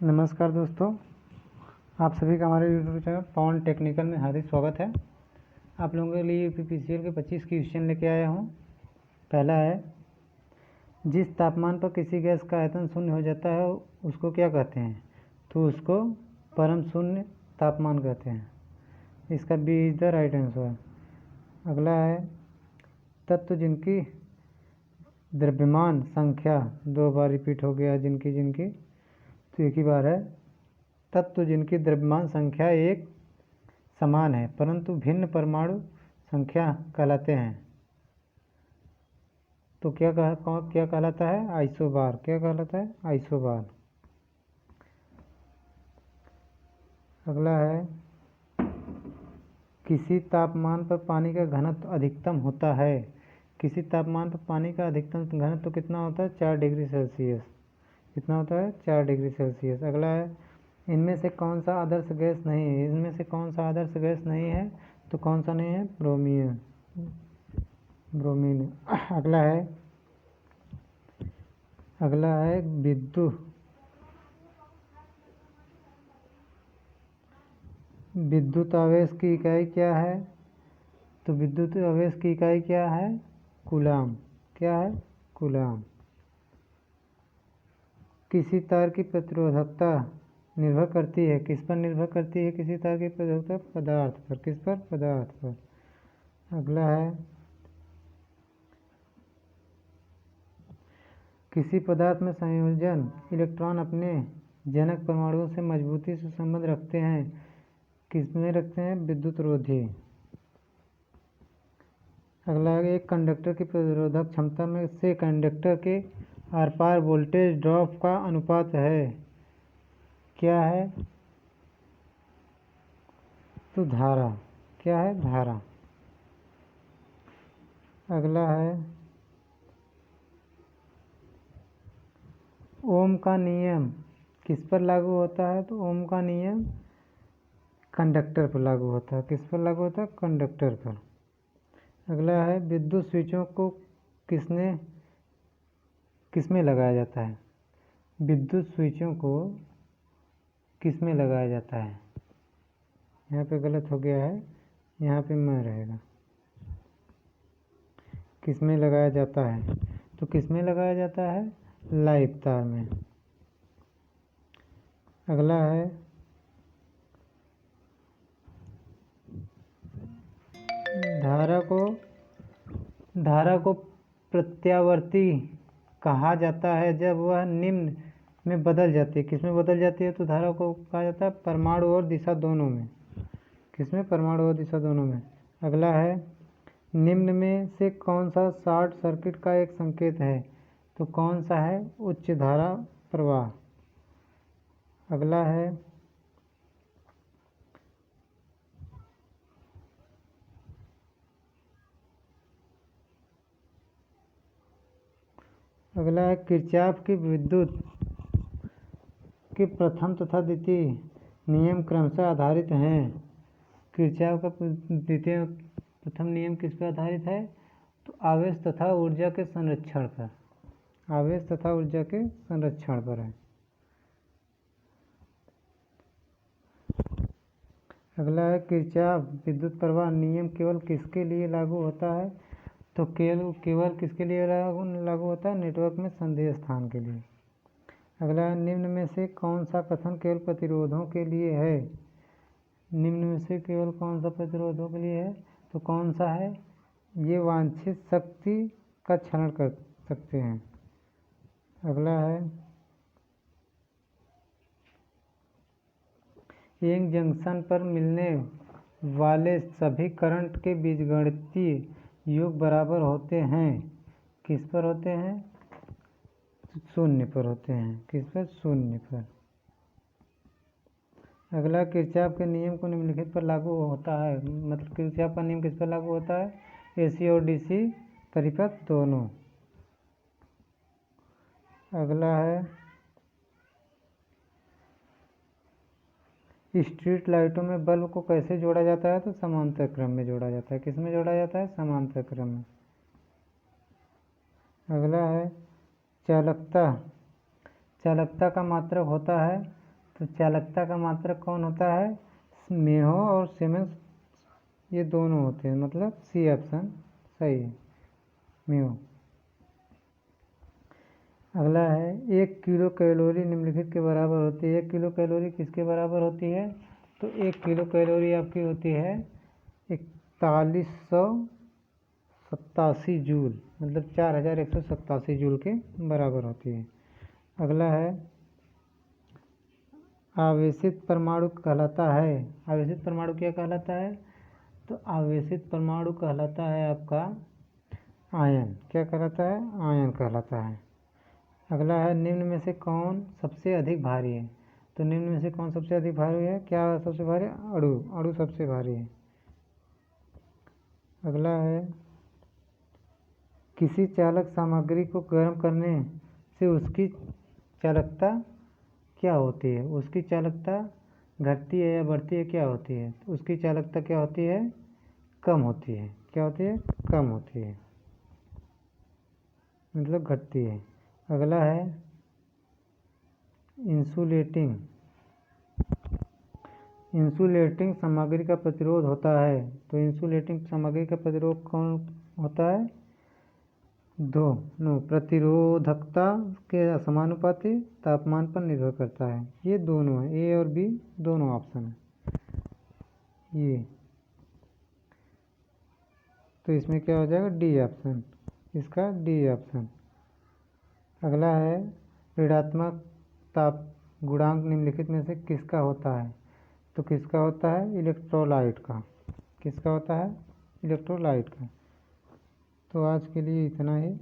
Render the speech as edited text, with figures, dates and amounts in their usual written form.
नमस्कार दोस्तों, आप सभी का हमारे यूट्यूब चैनल पवन टेक्निकल में हार्दिक स्वागत है। आप लोगों के लिए यूपीपीसीएल के 25 क्वेश्चन लेके आया हूँ। पहला है, जिस तापमान पर किसी गैस का आयतन शून्य हो जाता है उसको क्या कहते हैं? तो उसको परम शून्य तापमान कहते हैं। इसका B is the right answer. अगला है, तत्व जिनकी द्रव्यमान संख्या, 2 बार रिपीट हो गया जिनकी, तो एक ही बार है। तत्व जिनकी द्रव्यमान संख्या एक समान है परंतु भिन्न परमाणु संख्या कहलाते हैं। तो क्या कहलाता है? आइसोबार। क्या कहलाता है? आइसोबार। अगला है, किसी तापमान पर पानी का घनत्व अधिकतम होता है। किसी तापमान पर पानी का अधिकतम घनत्व कितना होता है? 4 डिग्री सेल्सियस। कितना होता है? 4 डिग्री सेल्सियस। अगला है, इनमें से कौन सा आदर्श गैस नहीं है? इनमें से कौन सा आदर्श गैस नहीं है? तो कौन सा नहीं है? ब्रोमीन। अगला है विद्युत आवेश की इकाई क्या है? तो विद्युत आवेश की इकाई क्या है? कूलाम। क्या है? कूलाम। किसी तार की प्रतिरोधकता निर्भर करती है, किस पर निर्भर करती है? किसी तार की प्रतिरोधकता पदार्थ पर। किस पर? पदार्थ पर। अगला है, किसी पदार्थ में संयोजन इलेक्ट्रॉन अपने जनक परमाणुओं से मजबूती से संबंध रखते हैं। किसमें रखते हैं? विद्युत रोधी। अगला है, एक कंडक्टर की प्रतिरोधक क्षमता में से कंडक्टर के आर पार वोल्टेज ड्रॉप का अनुपात है। क्या है? तो धारा। क्या है? धारा। अगला है, ओम का नियम किस पर लागू होता है? तो ओम का नियम कंडक्टर पर लागू होता है। किस पर लागू होता है? कंडक्टर पर। अगला है, विद्युत स्विचों को किसमें लगाया जाता है? विद्युत स्विचों को किसमें लगाया जाता है? यहाँ पे गलत हो गया है, यहाँ पे मैं रहेगा। किसमें लगाया जाता है? तो किसमें लगाया जाता है? लाइव तार में। अगला है, धारा को प्रत्यावर्ती कहा जाता है जब वह निम्न में बदल जाती है। किसमें बदल जाती है? तो धारा को कहा जाता है परमाणु और दिशा दोनों में। किसमें? परमाणु और दिशा दोनों में। अगला है, निम्न में से कौन सा शॉर्ट सर्किट का एक संकेत है? तो कौन सा है? उच्च धारा प्रवाह। अगला है, किरचॉफ की विद्युत के प्रथम तथा द्वितीय नियम क्रमशः आधारित हैं। किरचॉफ का प्रथम नियम किस पर आधारित है? तो आवेश तथा ऊर्जा के संरक्षण पर। आवेश तथा ऊर्जा के संरक्षण पर है। अगला है, किरचॉफ विद्युत प्रवाह नियम केवल किसके लिए लागू होता है? तो केवल किसके लिए लागू होता है? नेटवर्क में संदेह स्थान के लिए। अगला है, निम्न में से कौन सा कथन केवल प्रतिरोधों के लिए है? निम्न में से केवल कौन सा प्रतिरोधों के लिए है? तो कौन सा है? ये वांछित शक्ति का क्षरण कर सकते हैं। अगला है, एक जंक्शन पर मिलने वाले सभी करंट के बीजगणितीय योग बराबर होते हैं। किस पर होते हैं? शून्य पर होते हैं। किस पर? शून्य पर। अगला, किरचॉफ के नियम को निम्नलिखित पर लागू होता है। मतलब किरचॉफ का नियम किस पर लागू होता है? एसी और डीसी परिपथ दोनों। अगला है, स्ट्रीट लाइटों में बल्ब को कैसे जोड़ा जाता है? तो समांतर क्रम में जोड़ा जाता है। किस में जोड़ा जाता है? समांतर क्रम में। अगला है, चालकता का मात्रक होता है तो चालकता का मात्रक कौन होता है? मेहो और सीमेंस, ये दोनों होते हैं, मतलब सी ऑप्शन सही है, मेहो। अगला है 1 किलो कैलोरी निम्नलिखित के बराबर होती है। 1 किलो कैलोरी किसके बराबर होती है? तो 1 किलो कैलोरी आपकी होती है 4187 जूल, मतलब 4187 जूल के बराबर होती है। अगला है आवेशित परमाणु कहलाता है। आवेशित परमाणु क्या कहलाता है? तो आवेशित परमाणु कहलाता है आपका आयन। क्या कहलाता है? आयन कहलाता है। अगला है निम्न में से कौन सबसे अधिक भारी है? तो निम्न में से कौन सबसे अधिक भारी है? क्या सबसे भारी? अणु। अणु सबसे भारी है। अगला है किसी चालक सामग्री को गर्म करने से उसकी चालकता क्या होती है? उसकी चालकता घटती है या बढ़ती है? क्या होती है? तो उसकी चालकता क्या होती है? कम होती है। क्या होती है? कम होती है, मतलब घटती है। अगला है इंसुलेटिंग। इंसुलेटिंग सामग्री का प्रतिरोध होता है। तो इंसुलेटिंग सामग्री का प्रतिरोध कौन होता है? दोनों प्रतिरोधकता के समानुपाती तापमान पर निर्भर करता है। ये दोनों है, ए और बी दोनों ऑप्शन है ये। तो इसमें क्या हो जाएगा? डी ऑप्शन, इसका डी ऑप्शन। अगला है ऋणात्मक ताप गुणांक निम्नलिखित में से किसका होता है? तो किसका होता है? इलेक्ट्रोलाइट का। किसका होता है? इलेक्ट्रोलाइट का। तो आज के लिए इतना ही।